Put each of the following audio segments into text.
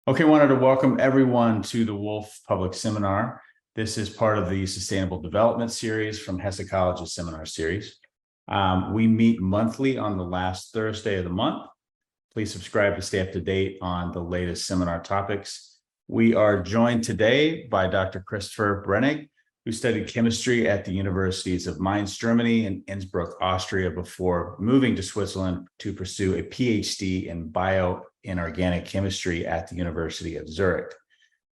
Okay, wanted to welcome everyone to the Woolf Public Seminar. This is part of the Sustainable Development Series from Hesse College's Seminar Series. We meet monthly on the last Thursday of the month. Please subscribe to stay up to date on the latest seminar topics. We are joined today by Dr. Christopher Brenig, who studied chemistry at the universities of Mainz, Germany and Innsbruck, Austria, before moving to Switzerland to pursue a PhD in bioinorganic chemistry at the University of Zurich.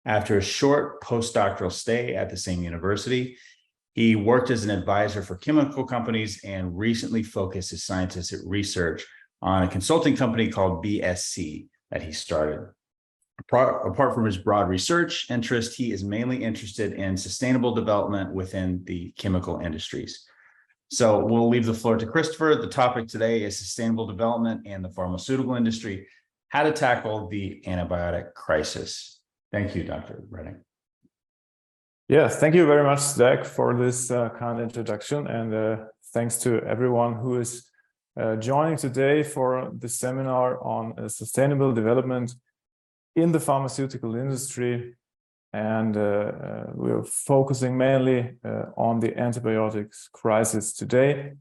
After a short postdoctoral stay at the same university, he worked as an advisor for chemical companies and recently focused his scientific research on a consulting company called BSC that he started. Apart from his broad research interest, he is mainly interested in sustainable development within the chemical industries. So we'll leave the floor to Christopher. The topic today is sustainable development and the pharmaceutical industry, how to tackle the antibiotic crisis. Thank you, Dr. Brenig. Yes, thank you very much, Zach, for this kind introduction. And thanks to everyone who is joining today for the seminar on sustainable development in the pharmaceutical industry, and we're focusing mainly on the antibiotics crisis today.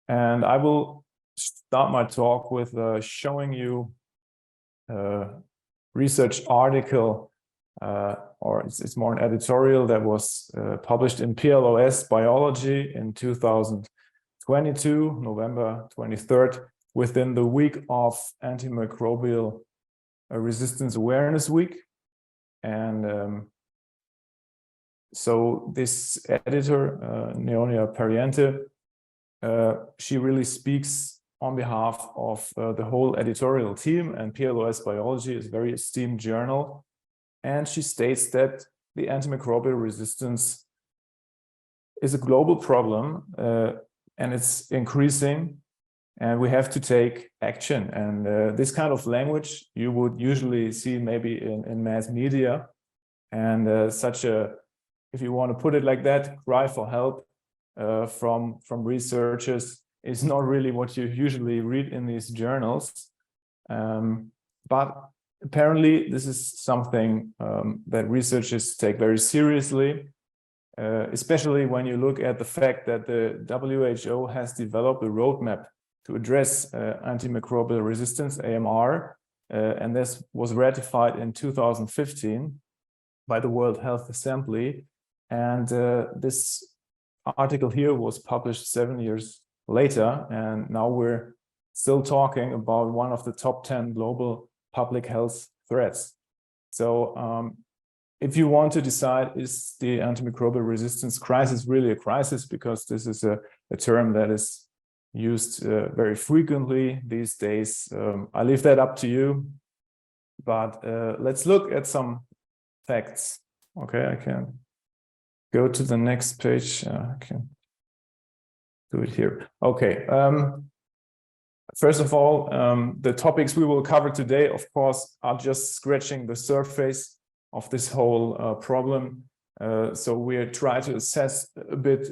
And I will start my talk with showing you a research article, or it's more an editorial that was published in PLOS Biology in 2022, November 23rd, within the week of Antimicrobial Resistance Awareness Week. And so this editor, Neonia Pariente, she really speaks on behalf of the whole editorial team, and PLOS Biology is a very esteemed journal. And she states that the antimicrobial resistance is a global problem, and it's increasing. And we have to take action. And this kind of language you would usually see maybe in mass media. And such a, if you want to put it like that, cry for help from researchers is not really what you usually read in these journals. But apparently this is something that researchers take very seriously, especially when you look at the fact that the WHO has developed a roadmap to address antimicrobial resistance, AMR, and this was ratified in 2015 by the World Health Assembly. And this article here was published 7 years later, and now we're still talking about one of the top 10 global public health threats. So if you want to decide, is the antimicrobial resistance crisis really a crisis, because this is a term that is used very frequently these days. I leave that up to you, but let's look at some facts. Okay, I can go to the next page. I can do it here. Okay. First of all, the topics we will cover today, of course, are just scratching the surface of this whole problem. So we try to assess a bit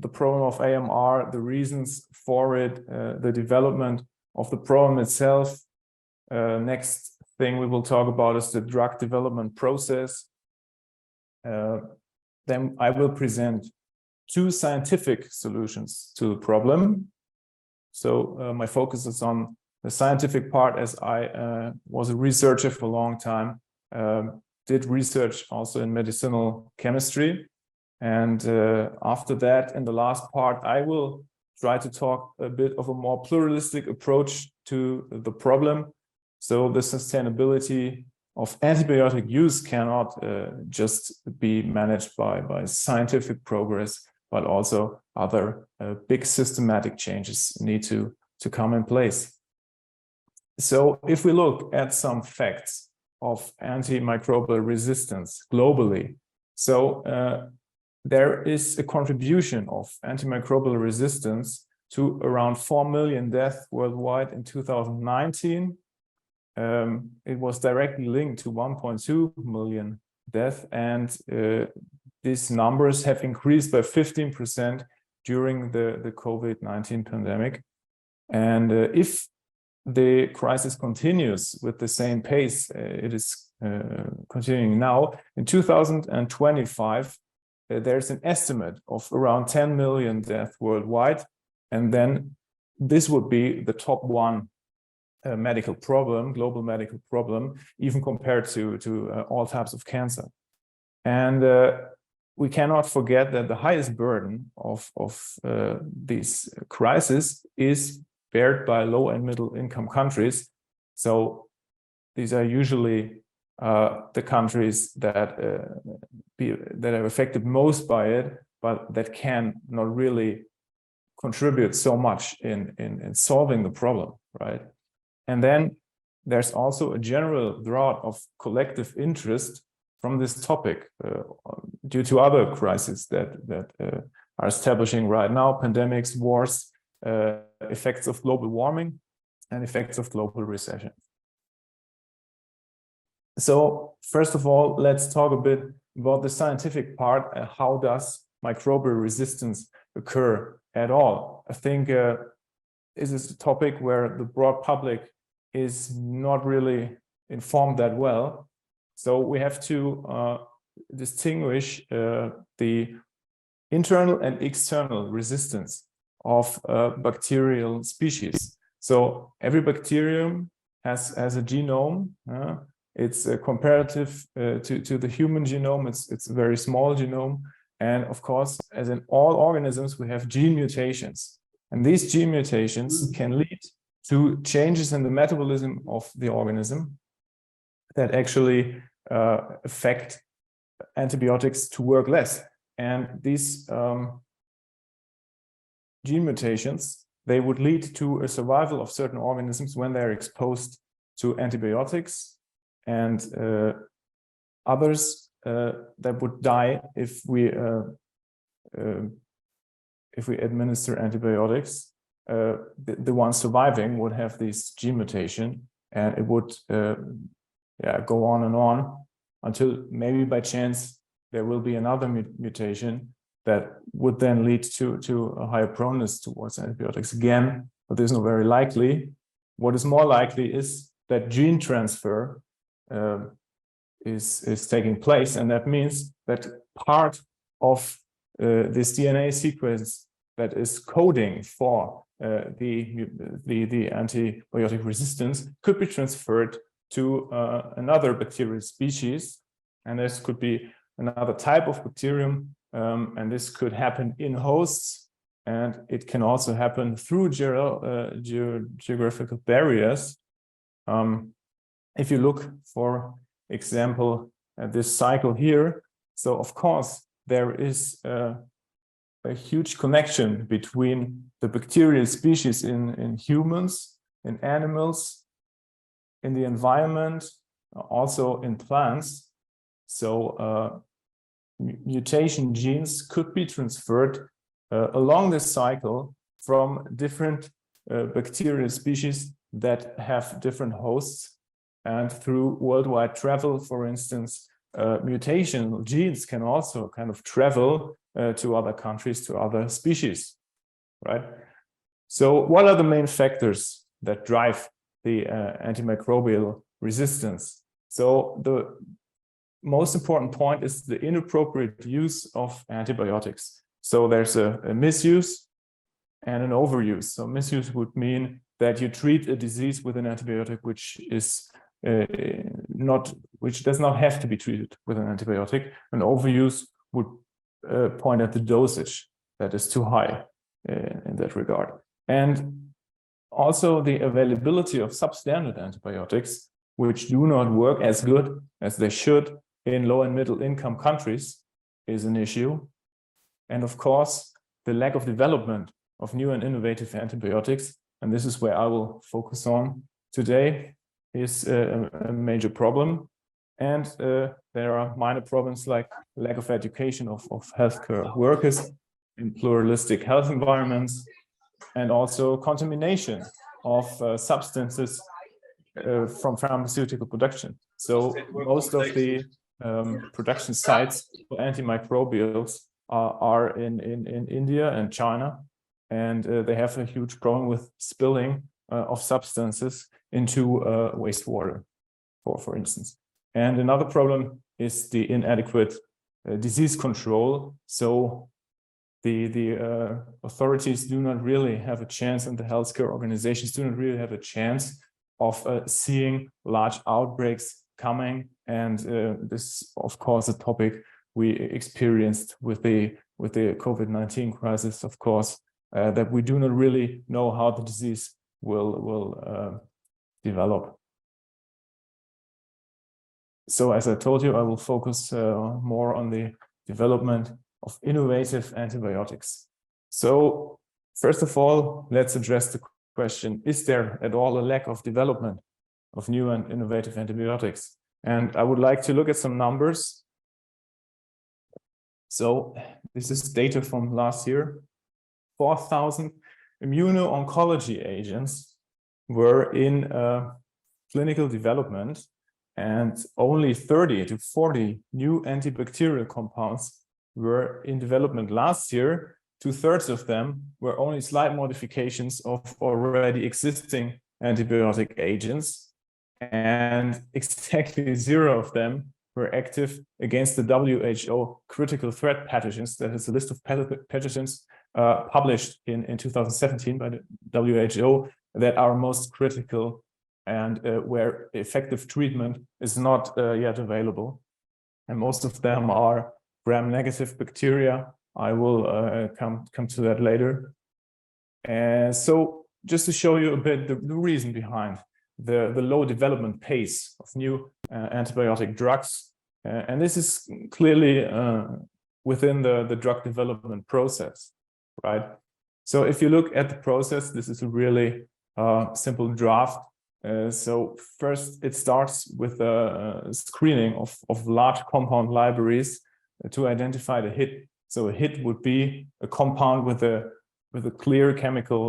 the problem of AMR, the reasons for it, the development of the problem itself. Next thing we will talk about is the drug development process. Then I will present two scientific solutions to the problem. So my focus is on the scientific part, as I was a researcher for a long time, did research also in medicinal chemistry. And after that, in the last part, I will try to talk a bit of a more pluralistic approach to the problem. So the sustainability of antibiotic use cannot just be managed by scientific progress, but also other big systematic changes need to come in place. So if we look at some facts of antimicrobial resistance globally, so there is a contribution of antimicrobial resistance to around 4 million deaths worldwide in 2019. It was directly linked to 1.2 million deaths, and these numbers have increased by 15% during the COVID-19 pandemic. And if the crisis continues with the same pace it is continuing now, in 2025, there's an estimate of around 10 million deaths worldwide. And then this would be the top one medical problem, global medical problem, even compared to all types of cancer. And we cannot forget that the highest burden of this crisis is bared by low and middle income countries. So these are usually the countries that are affected most by it, but that can not really contribute so much in solving the problem, right? And then there's also a general drought of collective interest from this topic due to other crises that are establishing right now: pandemics, wars, effects of global warming, and effects of global recession. So first of all, let's talk a bit about the scientific part. How does microbial resistance occur at all? I think this is a topic where the broad public is not really informed that well. So we have to distinguish the internal and external resistance of bacterial species. So every bacterium has a genome. It's comparative to the human genome. It's a very small genome. And of course, as in all organisms, we have gene mutations. And these gene mutations can lead to changes in the metabolism of the organism that actually affect antibiotics to work less. And these gene mutations, they would lead to a survival of certain organisms when they're exposed to antibiotics, and others that would die if we administer antibiotics. The ones surviving would have this gene mutation, and it would go on and on until maybe by chance there will be another mutation that would then lead to a higher proneness towards antibiotics again, but this is not very likely. What is more likely is that gene transfer is taking place, and that means that part of this DNA sequence that is coding for the antibiotic resistance could be transferred to another bacterial species, and this could be another type of bacterium, and this could happen in hosts, and it can also happen through geographical barriers. If you look, for example, at this cycle here, so of course there is a huge connection between the bacterial species in humans, in animals, in the environment, also in plants. So mutation genes could be transferred along this cycle from different bacterial species that have different hosts, and through worldwide travel, for instance, mutational genes can also kind of travel to other countries, to other species, right? So what are the main factors that drive the antimicrobial resistance? So the most important point is the inappropriate use of antibiotics. So there's a misuse and an overuse. So misuse would mean that you treat a disease with an antibiotic which is which does not have to be treated with an antibiotic. An overuse would point at the dosage that is too high in that regard. And also the availability of substandard antibiotics, which do not work as good as they should in low and middle income countries, is an issue. And of course, the lack of development of new and innovative antibiotics, and this is where I will focus on today, is a major problem. And there are minor problems like lack of education of healthcare workers in pluralistic health environments, and also contamination of substances from pharmaceutical production. So most of the production sites for antimicrobials are in India and China, and they have a huge problem with spilling of substances into wastewater, for instance. And another problem is the inadequate disease control. So the authorities do not really have a chance, and the healthcare organizations do not really have a chance of seeing large outbreaks coming. And this, of course, a topic we experienced with the COVID-19 crisis, of course, that we do not really know how the disease will develop. So as I told you, I will focus more on the development of innovative antibiotics. So first of all, let's address the question, is there at all a lack of development of new and innovative antibiotics? And I would like to look at some numbers. So this is data from last year. 4,000 immuno-oncology agents were in clinical development, and only 30 to 40 new antibacterial compounds were in development last year. 2/3 of them were only slight modifications of already existing antibiotic agents, and exactly 0 of them were active against the WHO critical threat pathogens. That is a list of pathogens published in 2017 by the WHO that are most critical and where effective treatment is not yet available. And most of them are gram-negative bacteria. I will come to that later. So just to show you a bit the reason behind the low development pace of new antibiotic drugs. And this is clearly within the drug development process, right? So if you look at the process, this is a really simple draft. So first, it starts with a screening of large compound libraries to identify the hit. So a hit would be a compound with a clear chemical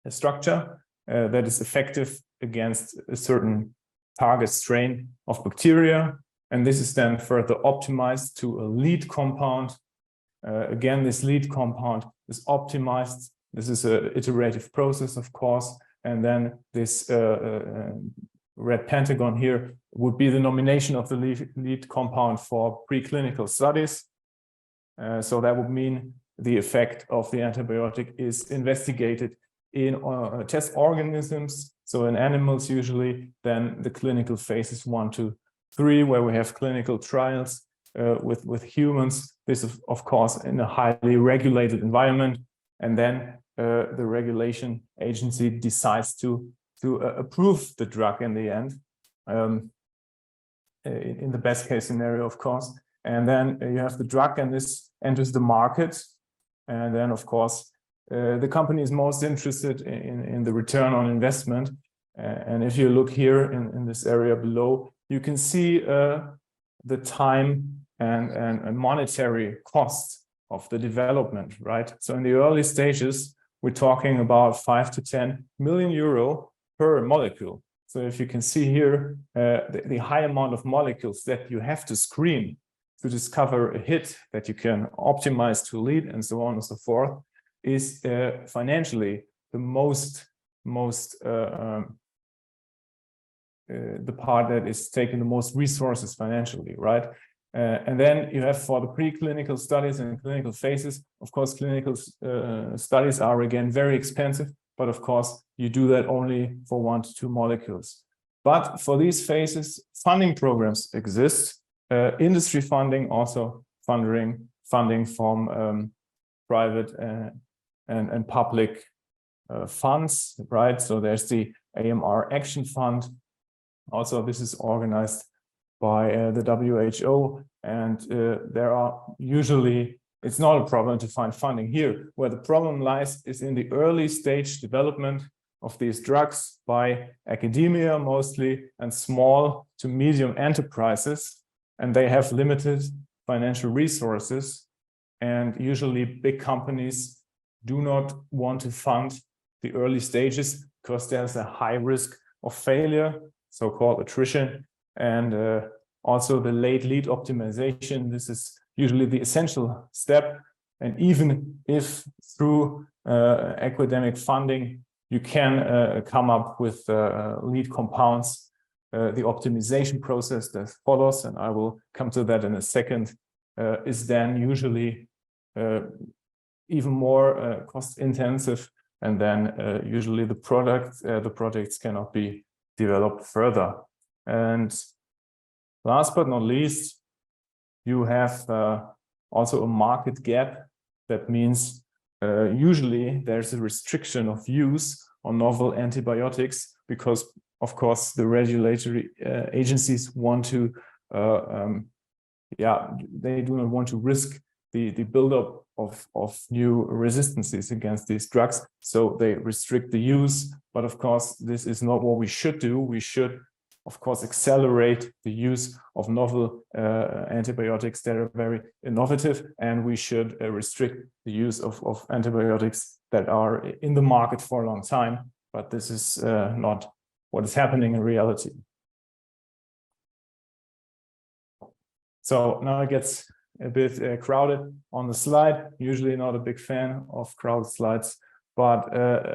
structure that is effective against a certain target strain of bacteria. And this is then further optimized to a lead compound. Again, this lead compound is optimized. This is an iterative process, of course. And then this red pentagon here would be the nomination of the lead compound for preclinical studies. So that would mean the effect of the antibiotic is investigated in test organisms, so in animals usually. Then the clinical phases 1 to 3, where we have clinical trials with humans. This is, of course, in a highly regulated environment. And then the regulation agency decides to approve the drug in the end, in the best case scenario, of course. And then you have the drug, and this enters the market. And then, of course, the company is most interested in the return on investment. And if you look here in this area below, you can see the time and monetary cost of the development, right? So in the early stages, we're talking about 5 to 10 million euro per molecule. So if you can see here, the high amount of molecules that you have to screen to discover a hit that you can optimize to lead and so on and so forth is financially the the part that is taking the most resources financially, right? And then you have for the preclinical studies and clinical phases, of course, clinical studies are again very expensive, but of course you do that only for 1 to 2 molecules. But for these phases, funding programs exist, industry funding, also funding from private and public funds, right? So there's the AMR Action Fund. Also, this is organized by the WHO, and there are usually, it's not a problem to find funding here. Where the problem lies is in the early stage development of these drugs by academia mostly, and small to medium enterprises, and they have limited financial resources, and usually big companies do not want to fund the early stages because there's a high risk of failure, so-called attrition, and also the late lead optimization. This is usually the essential step. And even if through academic funding, you can come up with lead compounds. The optimization process that follows, and I will come to that in a second, is then usually even more cost intensive, and then usually the projects cannot be developed further. And last but not least, you have also a market gap. That means usually there's a restriction of use on novel antibiotics because, of course, the regulatory agencies want to, they do not want to risk the buildup of new resistances against these drugs. So they restrict the use. But of course, this is not what we should do. We should, of course, accelerate the use of novel antibiotics that are very innovative, and we should restrict the use of antibiotics that are in the market for a long time. But this is not what is happening in reality. So now it gets a bit crowded on the slide. Usually not a big fan of crowded slides, but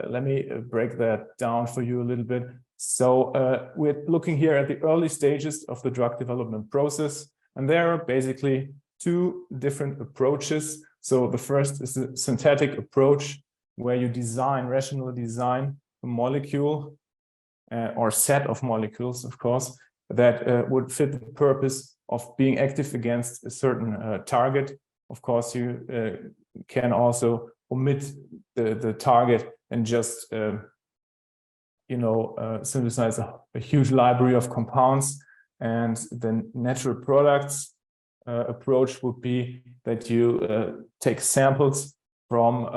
let me break that down for you a little bit. So we're looking here at the early stages of the drug development process, and there are basically two different approaches. So the first is the synthetic approach, where you rationally design a molecule or set of molecules, of course, that would fit the purpose of being active against a certain target. Of course, you can also omit the target and just synthesize a huge library of compounds. And the natural products approach would be that you take samples from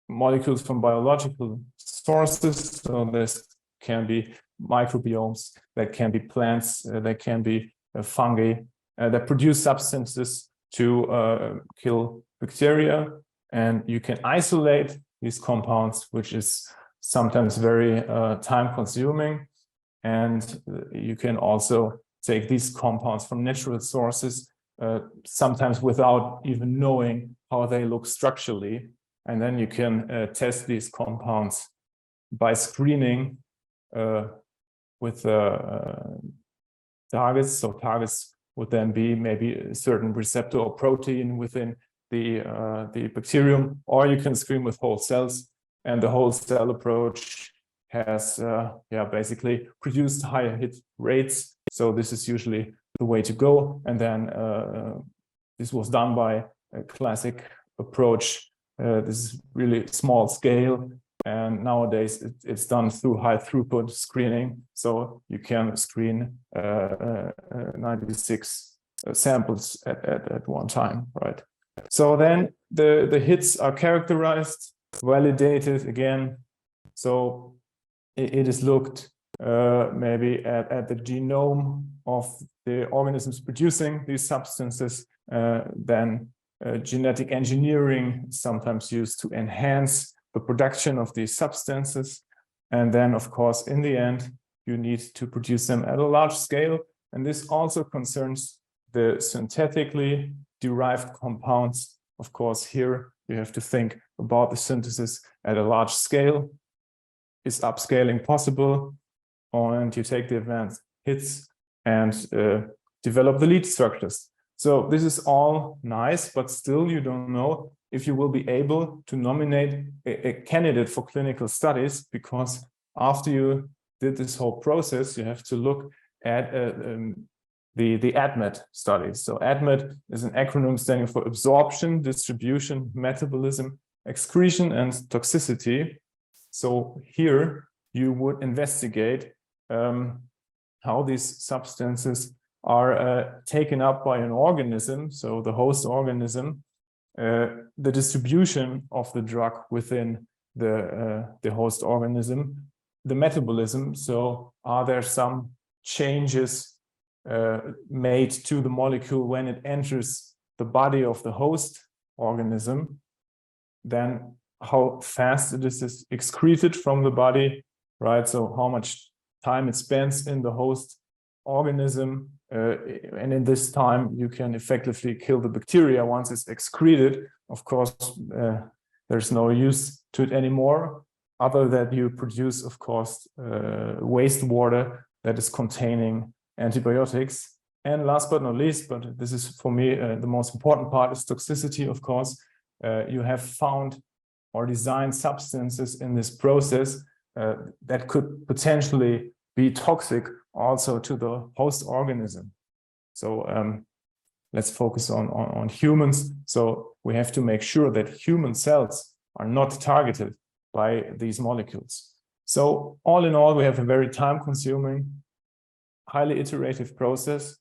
molecules from biological sources. So this can be microbiomes, that can be plants, that can be fungi that produce substances to kill bacteria. And you can isolate these compounds, which is sometimes very time consuming. And you can also take these compounds from natural sources, sometimes without even knowing how they look structurally. And then you can test these compounds by screening with targets. So targets would then be maybe a certain receptor or protein within the bacterium, or you can screen with whole cells. And the whole cell approach has basically produced higher hit rates. So this is usually the way to go. And then this was done by a classic approach. This is really small scale. And nowadays it's done through high throughput screening. So you can screen 96 samples at one time, right? So then the hits are characterized, validated again. So it is looked maybe at the genome of the organisms producing these substances. Then genetic engineering is sometimes used to enhance the production of these substances. And then, of course, in the end, you need to produce them at a large scale. And this also concerns the synthetically derived compounds. Of course, here you have to think about the synthesis at a large scale. Is upscaling possible? And you take the advanced hits and develop the lead structures. So this is all nice, but still you don't know if you will be able to nominate a candidate for clinical studies, because after you did this whole process, you have to look at the ADMET studies. So ADMET is an acronym standing for absorption, distribution, metabolism, excretion, and toxicity. So here you would investigate how these substances are taken up by an organism, so the host organism, the distribution of the drug within the host organism, the metabolism. So are there some changes made to the molecule when it enters the body of the host organism? Then how fast it is excreted from the body, right? So how much time it spends in the host organism. And in this time, you can effectively kill the bacteria once it's excreted. Of course, there's no use to it anymore. other that you produce, of course, wastewater that is containing antibiotics. And last but not least, but this is for me the most important part, is toxicity, of course. You have found or designed substances in this process that could potentially be toxic also to the host organism. So let's focus on humans. So we have to make sure that human cells are not targeted by these molecules. So all in all, we have a very time-consuming, highly iterative process.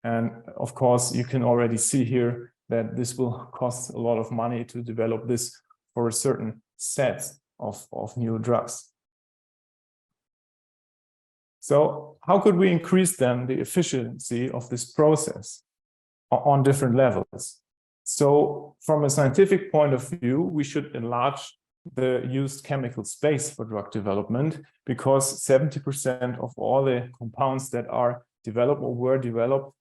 And of course, you can already see here that this will cost a lot of money to develop this for a certain set of new drugs. So how could we increase then the efficiency of this process on different levels? So from a scientific point of view, we should enlarge the used chemical space for drug development, because 70% of all the compounds that are developed or were developed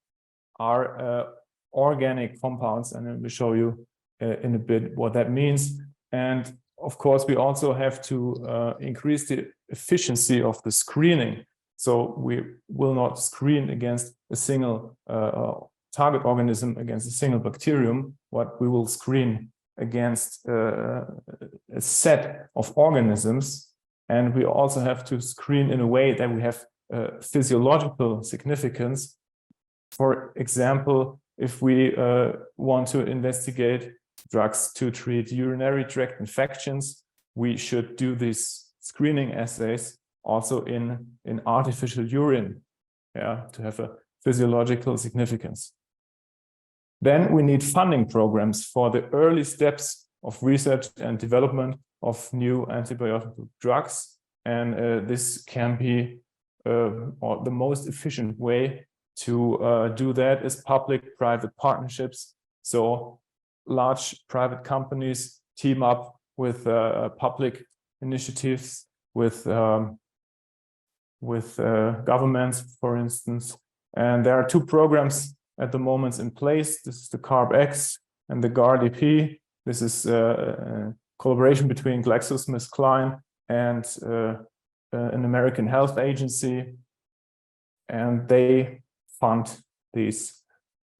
are organic compounds, and I will show you in a bit what that means. And of course, we also have to increase the efficiency of the screening. So we will not screen against a single target organism, against a single bacterium, but we will screen against a set of organisms. And we also have to screen in a way that we have physiological significance. For example, if we want to investigate drugs to treat urinary tract infections, we should do these screening assays also in artificial urine, to have a physiological significance. Then we need funding programs for the early steps of research and development of new antibiotic drugs. And this can be or the most efficient way to do that is public-private partnerships. So large private companies team up with public initiatives, with governments, for instance. And there are two programs at the moment in place. This is the CARB-X and the GARD-EP. This is a collaboration between GlaxoSmithKline and an American health agency. And they fund these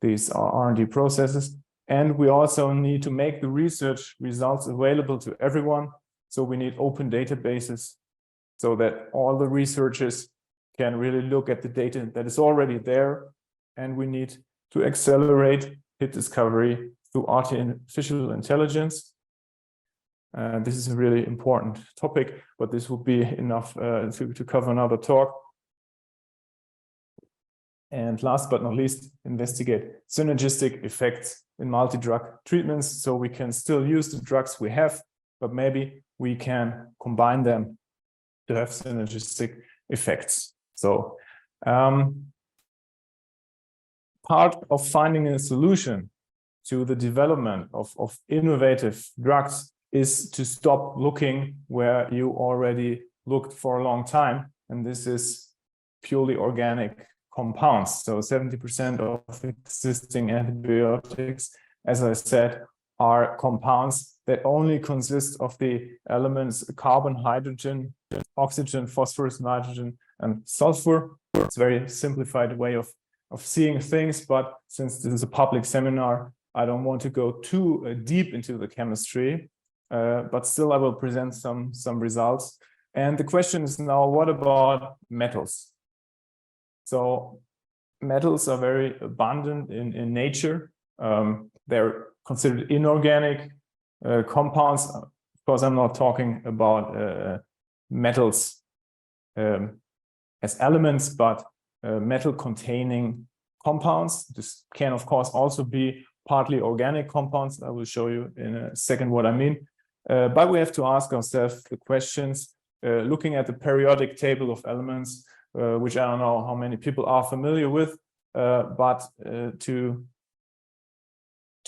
R&D processes. And we also need to make the research results available to everyone. So we need open databases so that all the researchers can really look at the data that is already there. And we need to accelerate hit discovery through artificial intelligence. This is a really important topic, but this will be enough to cover another talk. And last but not least, investigate synergistic effects in multi-drug treatments. So we can still use the drugs we have, but maybe we can combine them to have synergistic effects. So part of finding a solution to the development of innovative drugs is to stop looking where you already looked for a long time. And this is purely organic compounds. So 70% of existing antibiotics, as I said, are compounds that only consist of the elements carbon, hydrogen, oxygen, phosphorus, nitrogen, and sulfur. It's a very simplified way of seeing things, but since this is a public seminar, I don't want to go too deep into the chemistry, but still I will present some results. And the question is now, what about metals? So metals are very abundant in nature. They're considered inorganic compounds. Of course, I'm not talking about metals as elements, but metal-containing compounds. This can, of course, also be partly organic compounds. I will show you in a second what I mean. But we have to ask ourselves the questions, looking at the periodic table of elements, which I don't know how many people are familiar with, but to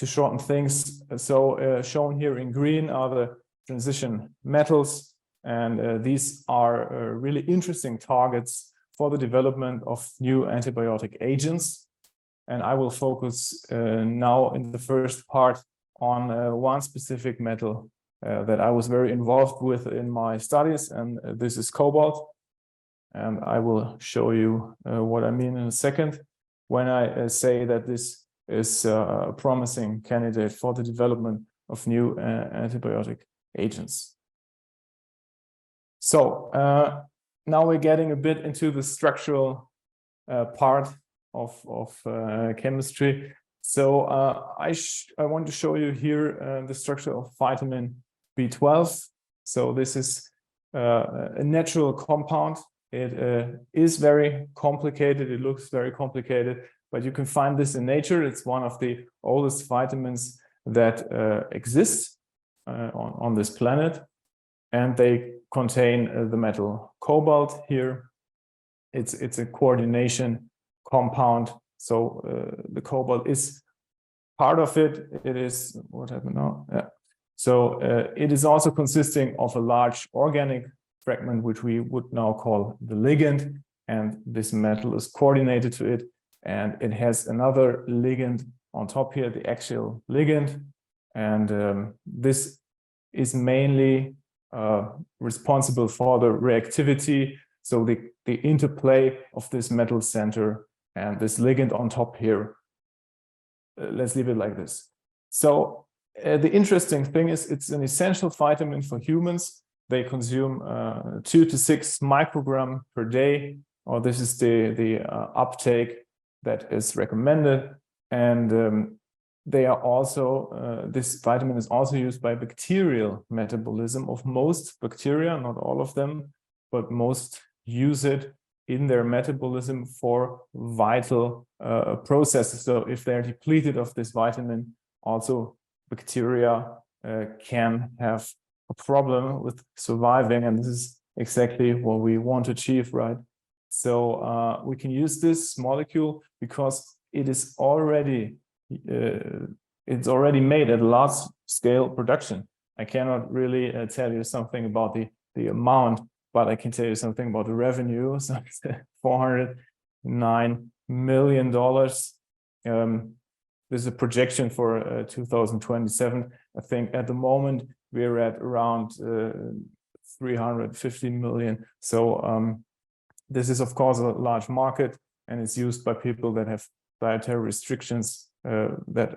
shorten things. So shown here in green are the transition metals, and these are really interesting targets for the development of new antibiotic agents. And I will focus now in the first part on one specific metal, that I was very involved with in my studies, and this is cobalt. And I will show you what I mean in a second when I say that this is a promising candidate for the development of new antibiotic agents. So now we're getting a bit into the structural part of chemistry. So I want to show you here the structure of vitamin B12. So this is a natural compound. It is very complicated. It looks very complicated, but you can find this in nature. It's one of the oldest vitamins that exist on this planet, and they contain the metal cobalt here. It's a coordination compound. So the cobalt is part of it. It is, what happened now? Yeah. So it is also consisting of a large organic fragment, which we would now call the ligand, and this metal is coordinated to it, and it has another ligand on top here, the axial ligand, and this is mainly responsible for the reactivity, so the interplay of this metal center and this ligand on top here. Let's leave it like this. So the interesting thing is it's an essential vitamin for humans. They consume 2 to 6 microgram per day, or this is the uptake that is recommended. And they are also, this vitamin is also used by bacterial metabolism of most bacteria, not all of them, but most use it in their metabolism for vital processes. So if they're depleted of this vitamin, also bacteria can have a problem with surviving, and this is exactly what we want to achieve, right? So we can use this molecule because it is already it's already made at large scale production. I cannot really tell you something about the amount, but I can tell you something about the revenue. So it's $409 million. There's a projection for 2027. I think at the moment we're at around 350 million. So this is of course a large market, and it's used by people that have dietary restrictions, that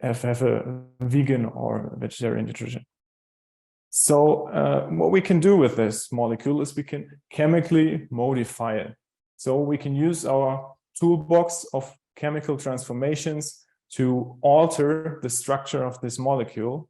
have a vegan or vegetarian nutrition. So what we can do with this molecule is we can chemically modify it. So we can use our toolbox of chemical transformations to alter the structure of this molecule.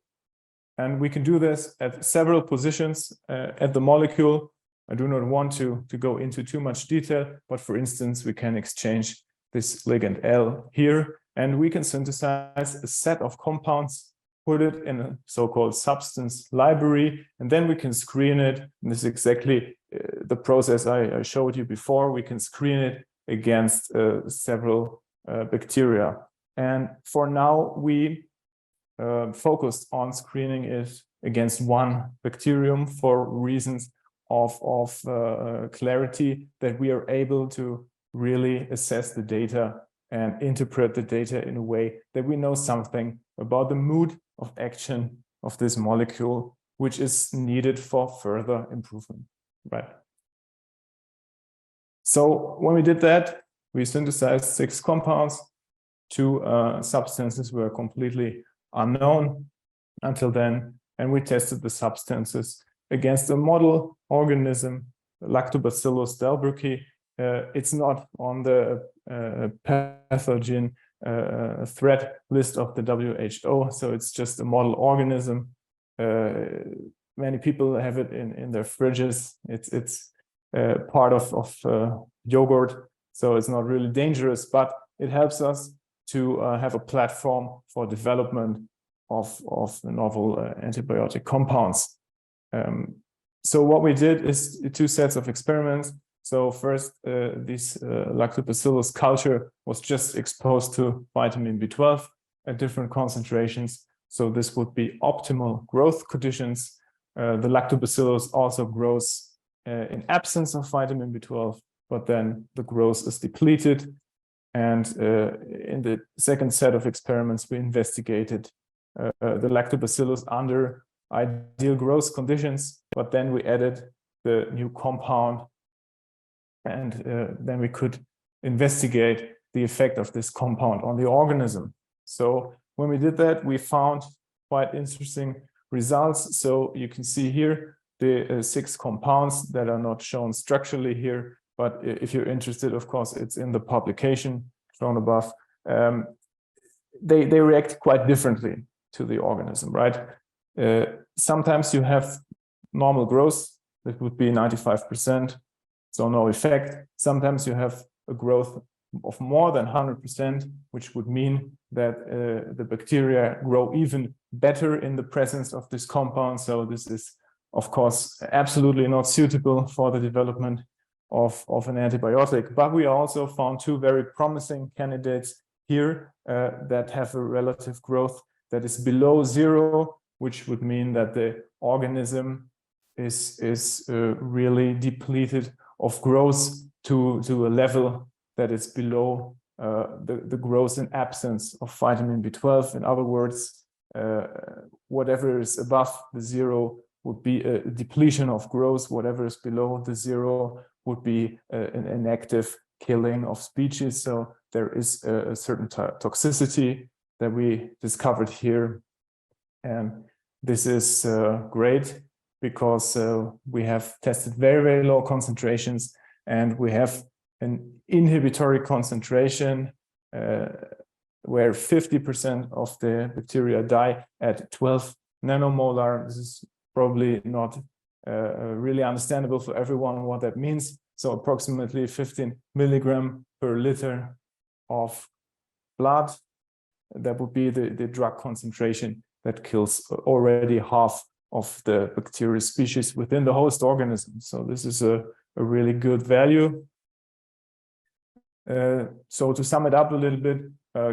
And we can do this at several positions at the molecule. I do not want to go into too much detail, but for instance, we can exchange this ligand L here, and we can synthesize a set of compounds, put it in a so-called substance library, and then we can screen it. And this is exactly the process I showed you before. We can screen it against several bacteria. And for now, we focused on screening it against one bacterium for reasons of clarity, that we are able to really assess the data and interpret the data in a way that we know something about the mode of action of this molecule, which is needed for further improvement, right? So when we did that, we synthesized 6 compounds. 2 substances were completely unknown until then, and we tested the substances against a model organism, Lactobacillus delbrueckii. It's not on the pathogen threat list of the WHO, so it's just a model organism. Many people have it in their fridges. It's part of yogurt, so it's not really dangerous, but it helps us to have a platform for development of novel antibiotic compounds. So what we did is 2 sets of experiments. So first, this Lactobacillus culture was just exposed to vitamin B12 at different concentrations. So this would be optimal growth conditions. The Lactobacillus also grows in absence of vitamin B12, but then the growth is depleted. And in the second set of experiments, we investigated the lactobacillus under ideal growth conditions, but then we added the new compound, and then we could investigate the effect of this compound on the organism. So when we did that, we found quite interesting results. So you can see here the 6 compounds that are not shown structurally here, but if you're interested, of course, it's in the publication shown above. They react quite differently to the organism, right? Sometimes you have normal growth, that would be 95%, so no effect. Sometimes you have a growth of more than 100%, which would mean that the bacteria grow even better in the presence of this compound. So this is, of course, absolutely not suitable for the development of an antibiotic. But we also found 2 very promising candidates here that have a relative growth that is below 0, which would mean that the organism is really depleted of growth to a level that is below the growth in absence of vitamin B12. In other words, whatever is above the 0 would be a depletion of growth. Whatever is below the 0 would be an active killing of species. So there is a certain toxicity that we discovered here. And this is great because we have tested very, very low concentrations, and we have an inhibitory concentration where 50% of the bacteria die at 12 nanomolar. This is probably not really understandable for everyone what that means. So approximately 15 milligram per liter of blood. That would be the drug concentration that kills already half of the bacterial species within the host organism. So this is a really good value. So to sum it up a little bit,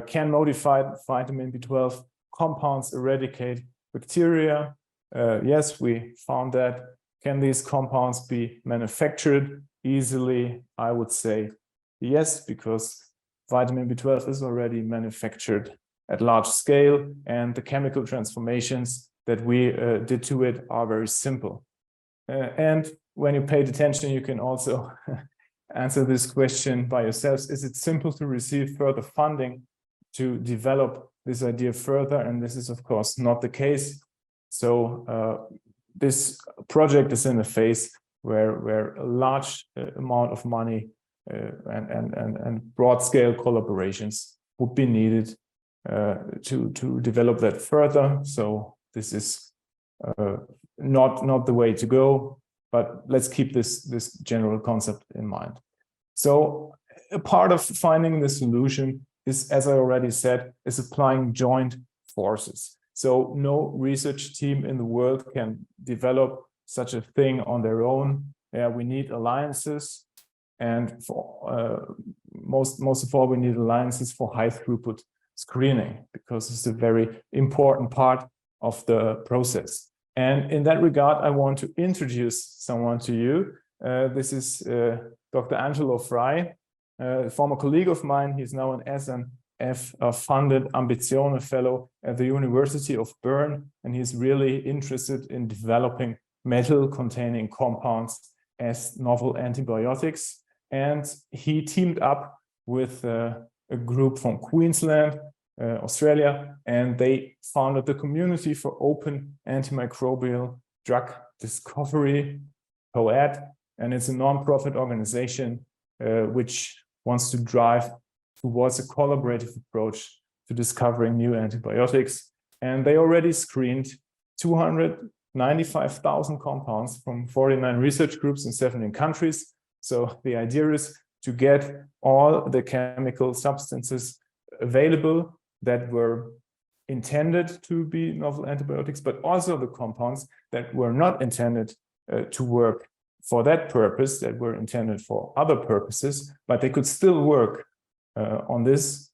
can modified vitamin B12 compounds eradicate bacteria? Yes, we found that. Can these compounds be manufactured easily? I would say yes, because vitamin B12 is already manufactured at large scale, and the chemical transformations that we did to it are very simple. And when you paid attention, you can also answer this question by yourselves. Is it simple to receive further funding to develop this idea further? And this is, of course, not the case. So this project is in a phase where a large amount of money and broad-scale collaborations would be needed to develop that further. So this is not the way to go, but let's keep this general concept in mind. So a part of finding the solution is, as I already said, is applying joint forces. So no research team in the world can develop such a thing on their own. Yeah, we need alliances, and for most of all, we need alliances for high throughput screening, because it's a very important part of the process. And in that regard, I want to introduce someone to you. This is Dr. Angelo Frey, a former colleague of mine. He's now an SNF-funded Ambizione Fellow at the University of Bern, and he's really interested in developing metal-containing compounds as novel antibiotics. And he teamed up with a group from Queensland, Australia, and they founded the Community for Open Antimicrobial Drug Discovery, COAD, and it's a non-profit organization which wants to drive towards a collaborative approach to discovering new antibiotics. And they already screened 295,000 compounds from 49 research groups in 17 countries. So the idea is to get all the chemical substances available that were intended to be novel antibiotics, but also the compounds that were not intended to work for that purpose, that were intended for other purposes, but they could still work on this,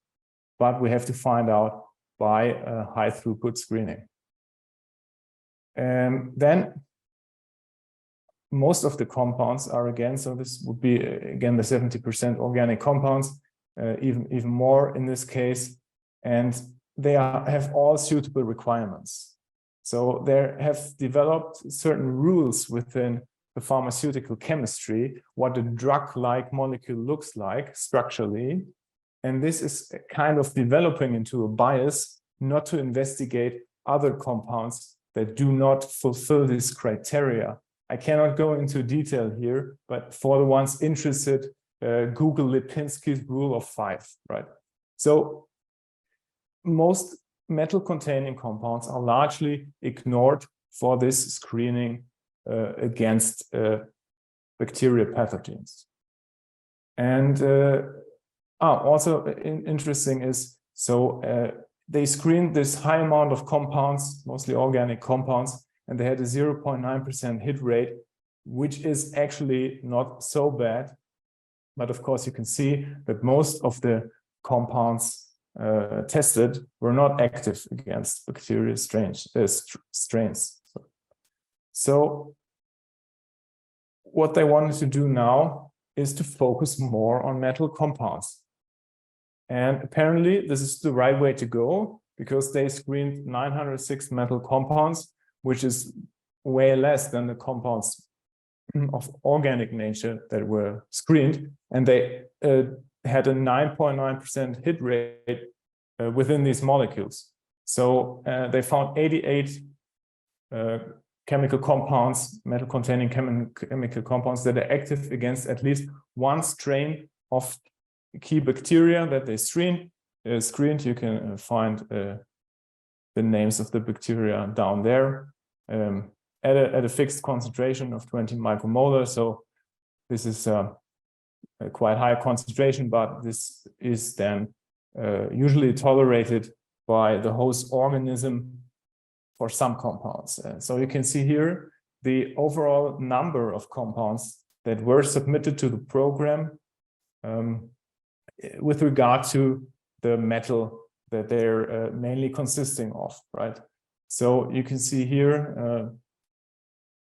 but we have to find out by high throughput screening. And then most of the compounds are, again, so this would be again the 70% organic compounds, even more in this case. And they have all suitable requirements. So they have developed certain rules within the pharmaceutical chemistry, what a drug-like molecule looks like structurally. And this is kind of developing into a bias not to investigate other compounds that do not fulfill this criteria. I cannot go into detail here, but for the ones interested, Google Lipinski's rule of 5, right? So most metal-containing compounds are largely ignored for this screening against bacteria pathogens. And also interesting is, so they screened this high amount of compounds, mostly organic compounds, and they had a 0.9% hit rate, which is actually not so bad. But of course, you can see that most of the compounds tested were not active against bacterial strains. So what they wanted to do now is to focus more on metal compounds. And apparently this is the right way to go, because they screened 906 metal compounds, which is way less than the compounds of organic nature that were screened. And they had a 9.9% hit rate within these molecules. So they found 88 chemical compounds, metal-containing chemical compounds that are active against at least one strain of key bacteria that they screened. You can find the names of the bacteria down there at a fixed concentration of 20 micromolar. So this is a quite high concentration, but this is then usually tolerated by the host organism for some compounds. So you can see here the overall number of compounds that were submitted to the program with regard to the metal that they're mainly consisting of, right? So you can see here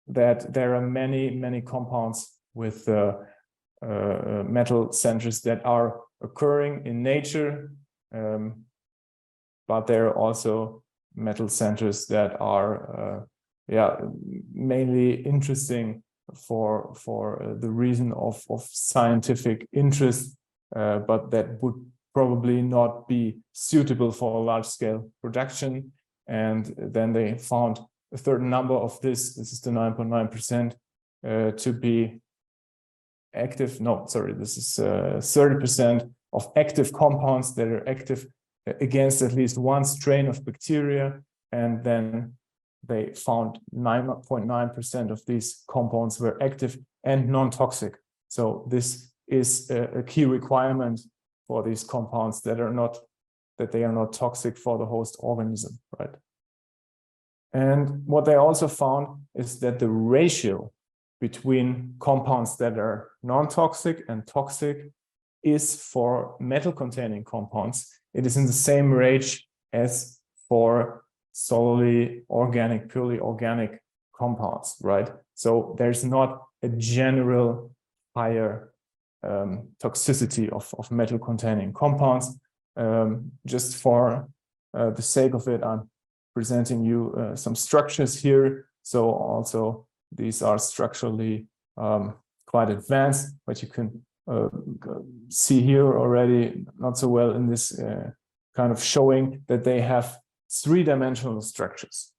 that there are many compounds with metal centers that are occurring in nature, but there are also metal centers that are mainly interesting for the reason of scientific interest, but that would probably not be suitable for a large-scale production. And then they found a certain number of this is the 9.9% to be active. No, sorry, this is 30% of active compounds that are active against at least one strain of bacteria. And then they found 9.9% of these compounds were active and non-toxic. So this is a key requirement for these compounds that they are not toxic for the host organism, right? And what they also found is that the ratio between compounds that are non-toxic and toxic is for metal-containing compounds. It is in the same range as for solely organic, purely organic compounds, right? So there's not a general higher toxicity of metal-containing compounds. Just for the sake of it, I'm presenting you some structures here. So also these are structurally quite advanced, but you can see here already not so well in this kind of showing that they have three-dimensional structures.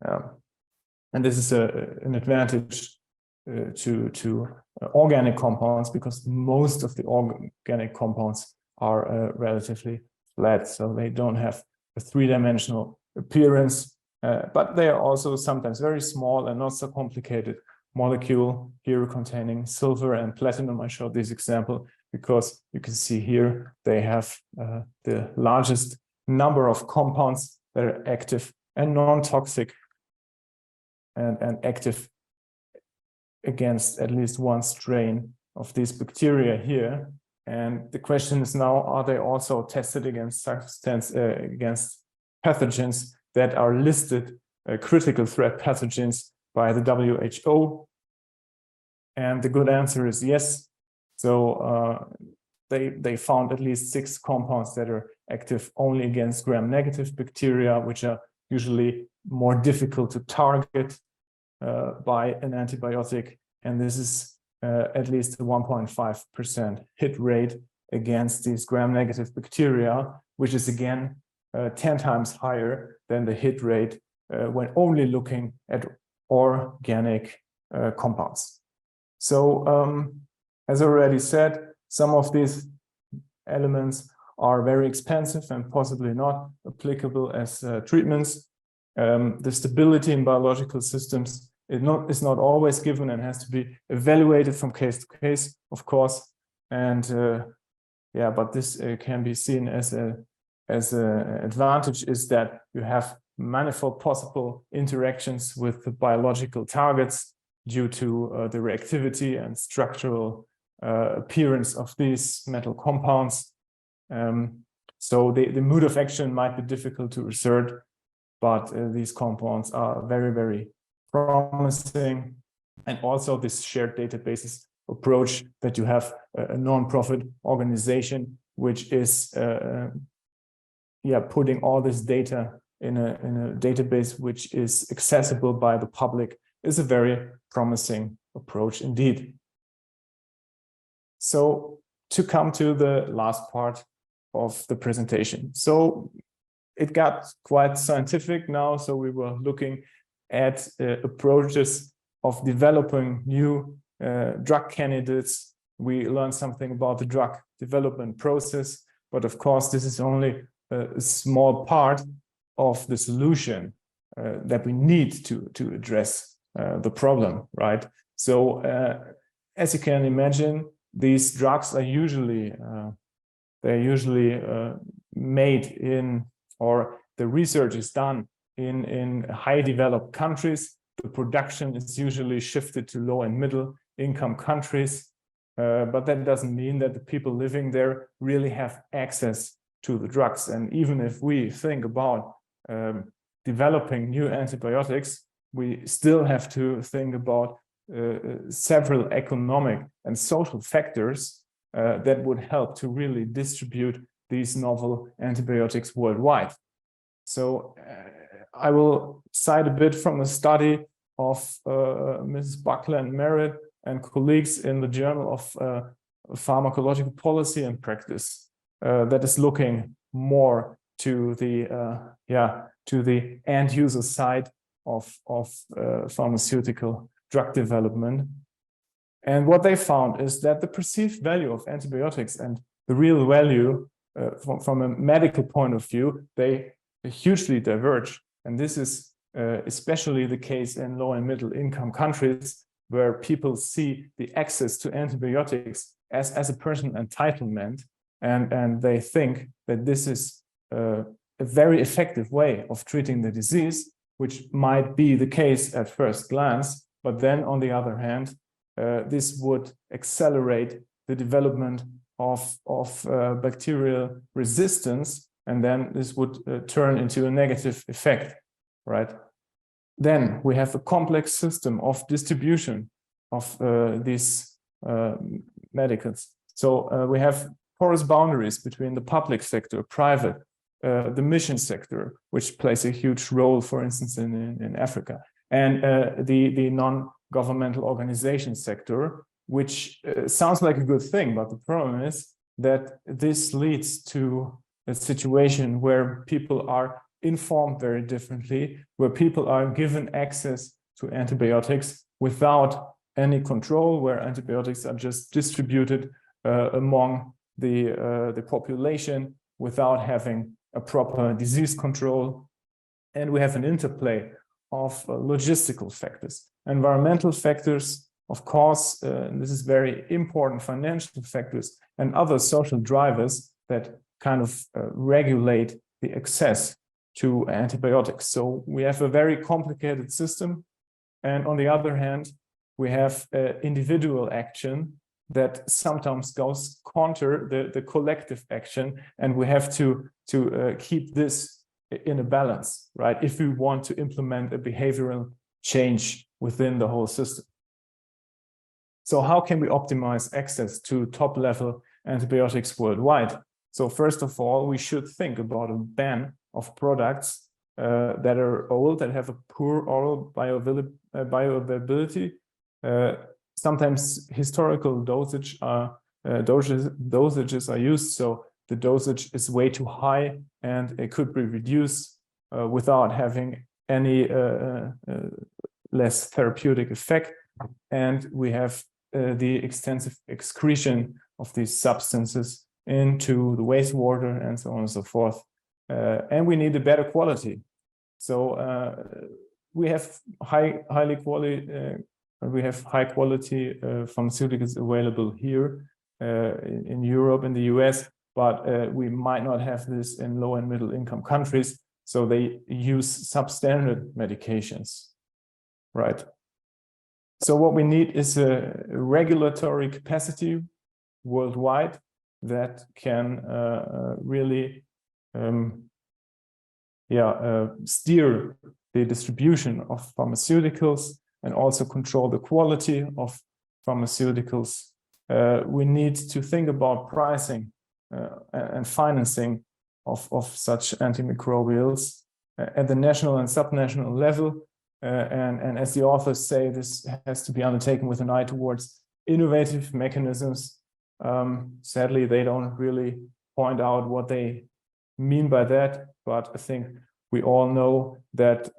And this is an advantage to organic compounds, because most of the organic compounds are relatively flat, so they don't have a three-dimensional appearance, but they are also sometimes very small and not so complicated molecule here containing silver and platinum. I showed this example because you can see here they have the largest number of compounds that are active and non-toxic and active against at least one strain of these bacteria here. And the question is now, are they also tested against against pathogens that are listed critical threat pathogens by the WHO? And the good answer is yes. So they found at least 6 compounds that are active only against gram-negative bacteria, which are usually more difficult to target by an antibiotic. And this is at least a 1.5% hit rate against these gram-negative bacteria, which is again 10 times higher than the hit rate when only looking at organic compounds. So, as I already said, some of these elements are very expensive and possibly not applicable as treatments. The stability in biological systems is not always given and has to be evaluated from case to case, of course. And yeah, but this can be seen as an advantage, is that you have manifold possible interactions with the biological targets due to the reactivity and structural appearance of these metal compounds. So the mode of action might be difficult to assert, but these compounds are very, very promising. And also this shared databases approach, that you have a non-profit organization which is putting all this data in a database which is accessible by the public, is a very promising approach indeed. So to come to the last part of the presentation. So it got quite scientific now. So we were looking at approaches of developing new drug candidates. We learned something about the drug development process, but of course this is only a small part of the solution that we need to address the problem, right? So as you can imagine, these drugs are usually made in, or the research is done in high developed countries. The production is usually shifted to low and middle income countries, but that doesn't mean that the people living there really have access to the drugs. And even if we think about developing new antibiotics, we still have to think about several economic and social factors that would help to really distribute these novel antibiotics worldwide. So I will cite a bit from a study of Mrs. Buckler and Merritt and colleagues in the Journal of Pharmacological Policy and Practice that is looking more to the end user side of pharmaceutical drug development. And what they found is that the perceived value of antibiotics and the real value from a medical point of view, they hugely diverge. And this is especially the case in low and middle income countries, where people see the access to antibiotics as a personal entitlement, and they think that this is a very effective way of treating the disease, which might be the case at first glance, but then on the other hand, this would accelerate the development of bacterial resistance, and then this would turn into a negative effect, right? Then we have a complex system of distribution of these medicines. So we have porous boundaries between the public sector, private, the mission sector, which plays a huge role, for instance, in Africa, and the non-governmental organization sector, which sounds like a good thing, but the problem is that this leads to a situation where people are informed very differently, where people are given access to antibiotics without any control, where antibiotics are just distributed among the population without having a proper disease control. And we have an interplay of logistical factors, environmental factors, of course, this is very important, financial factors, and other social drivers that kind of regulate the access to antibiotics. So we have a very complicated system. And on the other hand, we have individual action that sometimes goes counter the collective action. And we have to keep this in a balance, right? If we want to implement a behavioral change within the whole system. So how can we optimize access to top-level antibiotics worldwide? So first of all, we should think about a ban of products that are old, that have a poor oral bioavailability. Sometimes historical dosages are used, so the dosage is way too high and it could be reduced without having any less therapeutic effect. And we have the extensive excretion of these substances into the wastewater and so on and so forth. And we need a better quality. So we have high quality pharmaceuticals available here in Europe, in the US, but we might not have this in low and middle income countries. So they use substandard medications, right? So what we need is a regulatory capacity worldwide that can really steer the distribution of pharmaceuticals and also control the quality of pharmaceuticals. We need to think about pricing and financing of such antimicrobials at the national and subnational level. And as the authors say, this has to be undertaken with an eye towards innovative mechanisms. Sadly, they don't really point out what they mean by that, but I think we all know that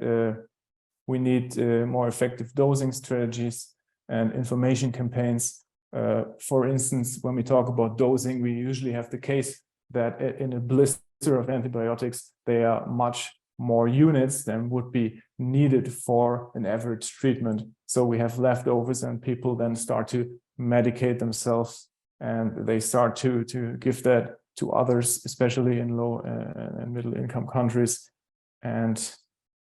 we need more effective dosing strategies and information campaigns. For instance, when we talk about dosing, we usually have the case that in a blister of antibiotics, there are much more units than would be needed for an average treatment. So we have leftovers and people then start to medicate themselves and they start to give that to others, especially in low and middle income countries. And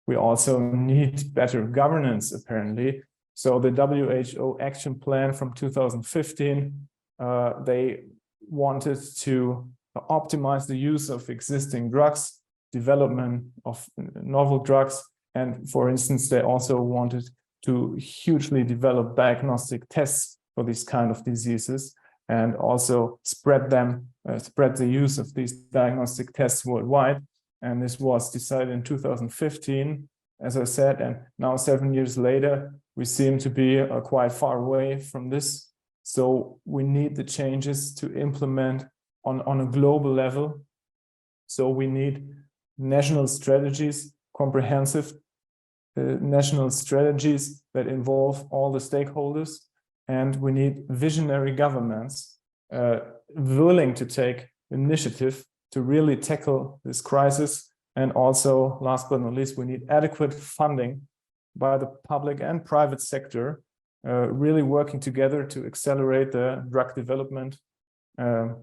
we also need better governance, apparently. So the WHO action plan from 2015, they wanted to optimize the use of existing drugs, development of novel drugs. And for instance, they also wanted to hugely develop diagnostic tests for these kind of diseases and also spread the use of these diagnostic tests worldwide. And this was decided in 2015, as I said, and now 7 years later, we seem to be quite far away from this. So we need the changes to implement on a global level. So we need national strategies, comprehensive national strategies that involve all the stakeholders. And we need visionary governments willing to take initiative to really tackle this crisis. And also, last but not least, we need adequate funding by the public and private sector, really working together to accelerate the drug development. And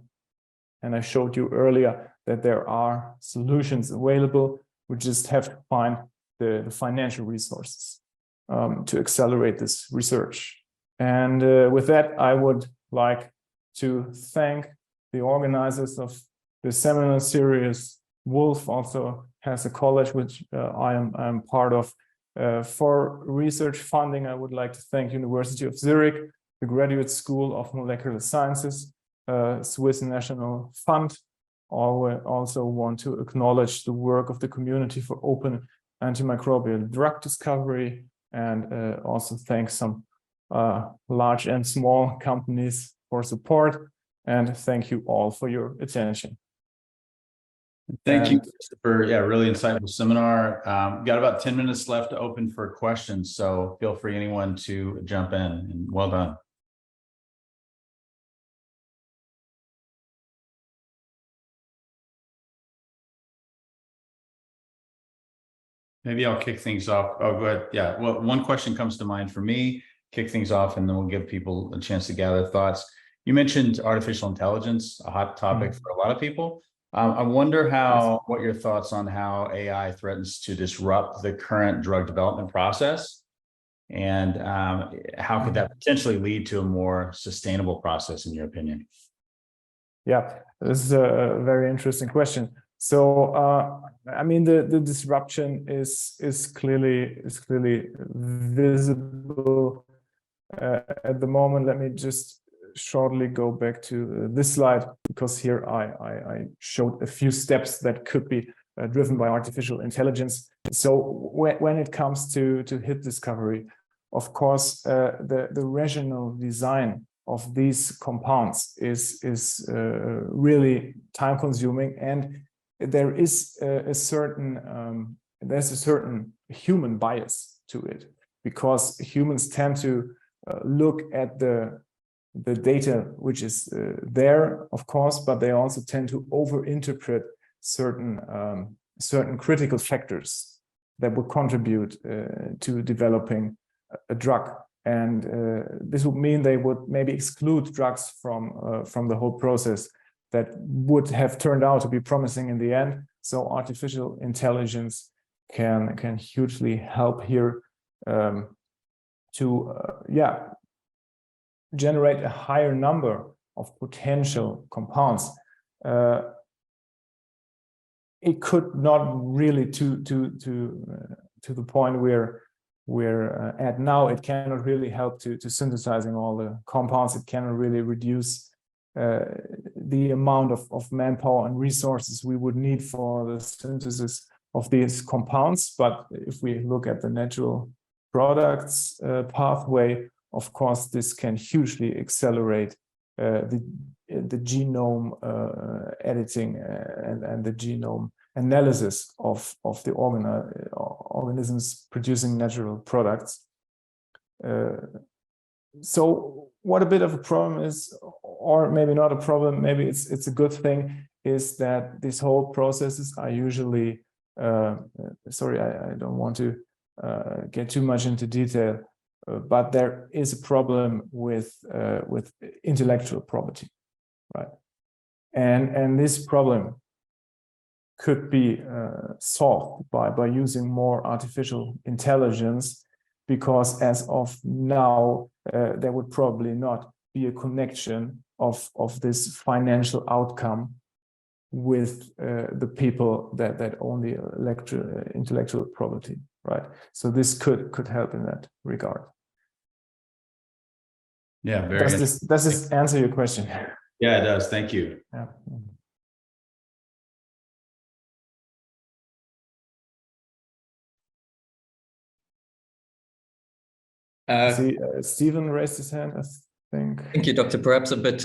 I showed you earlier that there are solutions available. We just have to find the financial resources to accelerate this research. And with that, I would like to thank the organizers of the seminar series. Woolf also has a college which I am part of. For research funding, I would like to thank University of Zurich, the Graduate School of Molecular Sciences, Swiss National Fund. I also want to acknowledge the work of the Community for Open Antimicrobial Drug Discovery, and also thank some large and small companies for support. And thank you all for your attention. Thank you for really insightful seminar. Got about 10 minutes left to open for questions, so feel free anyone to jump in, and well done. Maybe I'll kick things off. Oh, go ahead. Yeah, well, one question comes to mind for me, kick things off, and then we'll give people a chance to gather thoughts. You mentioned artificial intelligence, a hot topic for a lot of people. I wonder what your thoughts on how AI threatens to disrupt the current drug development process, and how could that potentially lead to a more sustainable process, in your opinion? Yeah, this is a very interesting question. So, I mean, the disruption is clearly visible at the moment. Let me just shortly go back to this slide, because here I showed a few steps that could be driven by artificial intelligence. So when it comes to hit discovery, of course, the rational design of these compounds is really time consuming, and there is there's a certain human bias to it, because humans tend to look at the data which is there, of course, but they also tend to overinterpret certain critical factors that would contribute to developing a drug. And this would mean they would maybe exclude drugs from the whole process that would have turned out to be promising in the end. So artificial intelligence can hugely help here to generate a higher number of potential compounds. It could not really to the point where we're at now. It cannot really help to synthesizing all the compounds. It cannot really reduce the amount of manpower and resources we would need for the synthesis of these compounds. But if we look at the natural products pathway, of course, this can hugely accelerate the genome editing and the genome analysis of the organisms producing natural products. So what a bit of a problem is, or maybe not a problem, maybe it's a good thing, is that these whole processes are usually, sorry, I don't want to get too much into detail, but there is a problem with intellectual property, right? And this problem could be solved by using more artificial intelligence, because as of now, there would probably not be a connection of this financial outcome with the people that own the intellectual property, right? So this could help in that regard. Yeah, very does this answer your question? Yeah, it does. Thank you. Yeah. See, Stephen raised his hand, I think. Thank you, Doctor. Perhaps a bit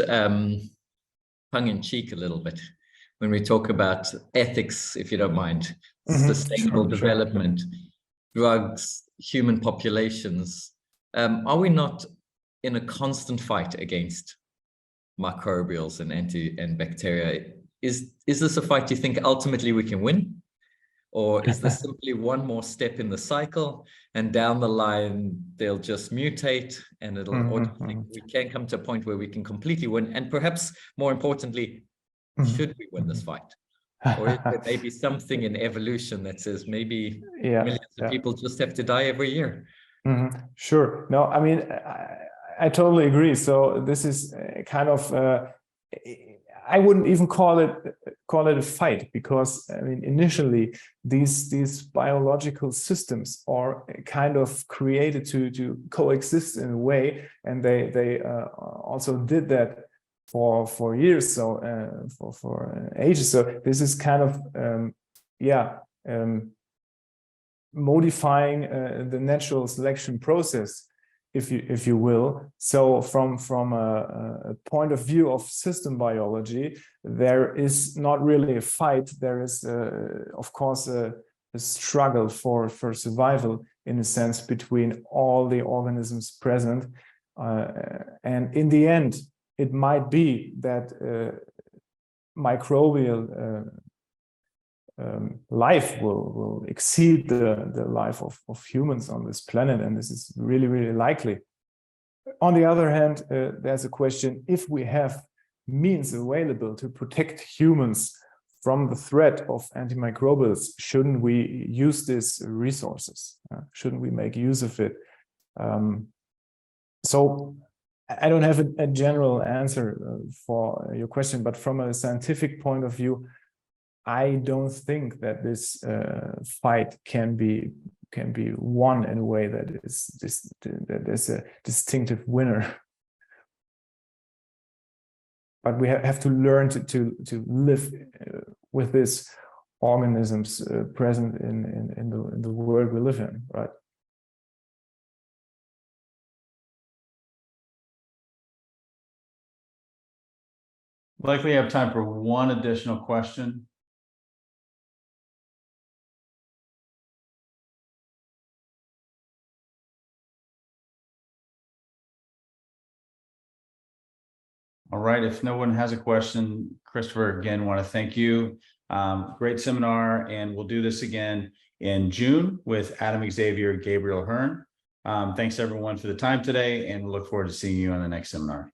tongue-in-cheek a little bit when we talk about ethics, if you don't mind, sustainable development, drugs, human populations. Are we not in a constant fight against microbials and bacteria? Is this a fight you think ultimately we can win? Or is this simply one more step in the cycle, and down the line they'll just mutate, and we can come to a point where we can completely win? And perhaps more importantly, should we win this fight? Or is there maybe something in evolution that says maybe millions of people just have to die every year? Sure. No, I mean, I totally agree. So this is kind of I wouldn't even call it a fight, because I mean, initially these biological systems are kind of created to coexist in a way, and they also did that for years, so for ages. So this is kind of modifying the natural selection process, if you will. So from a point of view of system biology, there is not really a fight. There is, of course, a struggle for survival, in a sense, between all the organisms present. And in the end, it might be that microbial life will exceed the life of humans on this planet, and this is really, really likely. On the other hand, there's a question: if we have means available to protect humans from the threat of antimicrobials, shouldn't we use these resources? Shouldn't we make use of it? So I don't have a general answer for your question, but from a scientific point of view, I don't think that this fight can be won in a way that there's a distinctive winner. but we have to learn to live with these organisms present in the world we live in, right? Likely have time for one additional question. All right, if no one has a question, Christopher, again, want to thank you. Great seminar, and we'll do this again in June with Adam Xavier, Gabriel Hearn. Thanks everyone for the time today, and we look forward to seeing you on the next seminar.